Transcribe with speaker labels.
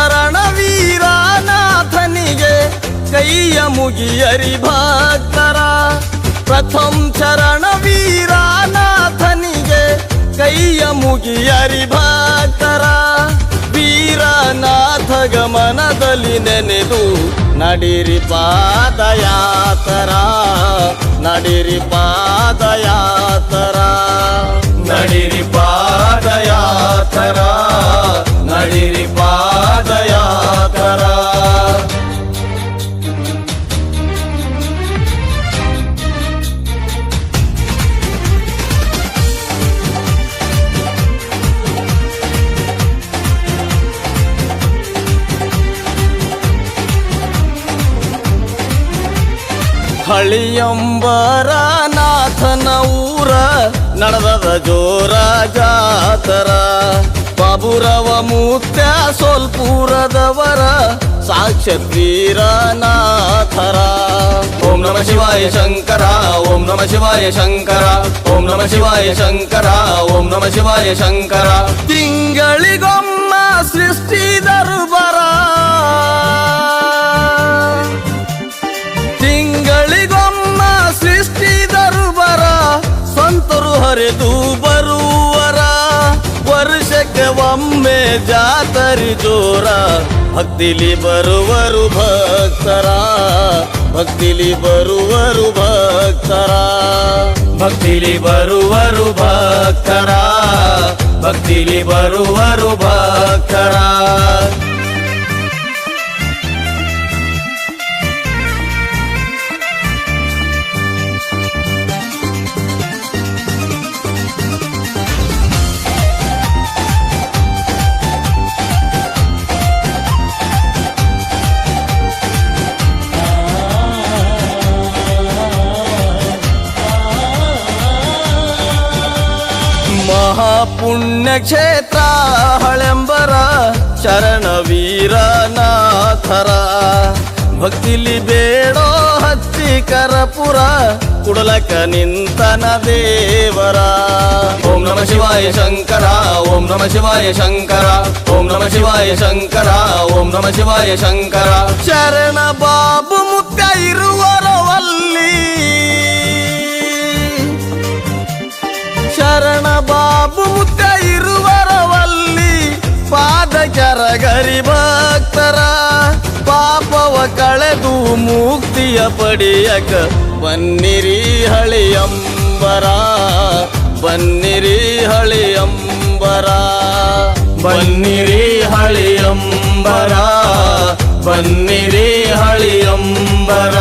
Speaker 1: ಶರಣ ವೀರನಾಥನಿಗೆ ಕೈಯ ಮುಗಿಯರಿ ಭಕ್ತರ. ಪ್ರಥಮ ಶರಣ ವೀರನಾಥನಿಗೆ ಕೈಯ ಮುಗಿಯರಿ ಭಕ್ತರ. ವೀರನಾಥ ಗಮನದಲ್ಲಿ ನೆನೆದು ನಡಿರಿ ಪಾದಯಾತರ, ನಡಿರಿ ಪಾದಯಾತರ, ನಡಿರಿ ಪಾದಯಾತರ, ನಡಿರಿ ಪಾದಯಾತರ. ಹಳಿಯಂಬರ ನಾಥನ ಊರ ನಡೆದದ ಜೋರ ಜಾತರ. ಬಾಬುರವ ಮುತ್ಯ ಸೋಲ್ಪುರದವರ ಸಾಕ್ಷಾತ್ ವೀರನಾಥರ. ಓಂ ನಮ ಶಿವಾಯ ಶಂಕರ, ಓಂ ನಮ ಶಿವಾಯ ಶಂಕರ, ಓಂ ನಮ ಶಿವಾಯ ಶಂಕರ, ಓಂ ನಮ ಶಿವಾಯ ಶಂಕರ. ತಿಂಗಳಿಗೊಮ್ಮ ಸೃಷ್ಟಿ ದರ್ಬರ, ತಿಂಗಳಿಗೊಮ್ಮ ಸೃಷ್ಟಿ ದರ್ಬರ. ಸಂತರು ಹರಿದು ಬರುವರ, ವರ್ಷಕ್ಕೆ ಒಮ್ಮೆ ಜಾತರಿ ಜೋರ. ಭಕ್ತಿಲಿ ಬರುವರು ಭಕ್ತರ, ಭಕ್ತಿಲಿ ಬರುವರು ಭಕ್ತರ, ಭಕ್ತಿಲಿ ಬರುವರು ಭಕ್ತರ, ಭಕ್ತಿಲಿ ಬರುವರು ಭಕ್ತರ. ಮಹಾಪುಣ್ಯ ಕ್ಷೇತ್ರ ಹಳೆಂಬರ ಶರಣ ವೀರನಾಥರ. ಭಕ್ತಿಲಿ ಬೇಡೋ ಹಚ್ಚಿ ಕರಪುರ, ಕುಡಲಕ ನಿಂತನ ದೇವರ. ಓಂ ನಮ ಶಿವಾಯ ಶಂಕರ, ಓಂ ನಮ ಶಿವಾಯ ಶಂಕರ, ಓಂ ನಮ ಶಿವಾಯ ಶಂಕರ, ಓಂ ನಮ ಶಿವಾಯ ಶಂಕರ. ಶರಣ ಬಾಬು ಮುತ್ಯ ಇರುವರವಲ್ಲಿ, ಶರಣ ಬಾಬು ಮುತ್ಯ ಇರುವರವಲ್ಲಿ. ಪಾದಕರ ಗರಿ ಭಕ್ತರ, ಪಾಪವ ಕಳೆದು ಮುಕ್ತಿಯ ಪಡೆಯಕ ಬನ್ನಿರಿ ಹಳಿಯಂಬರ, ಬನ್ನಿರಿ ಹಳಿಯಂಬರ, ಬನ್ನಿರಿ ಹಳಿಯಂಬರ, ಬನ್ನಿರಿ ಹಳಿಯಂಬರ.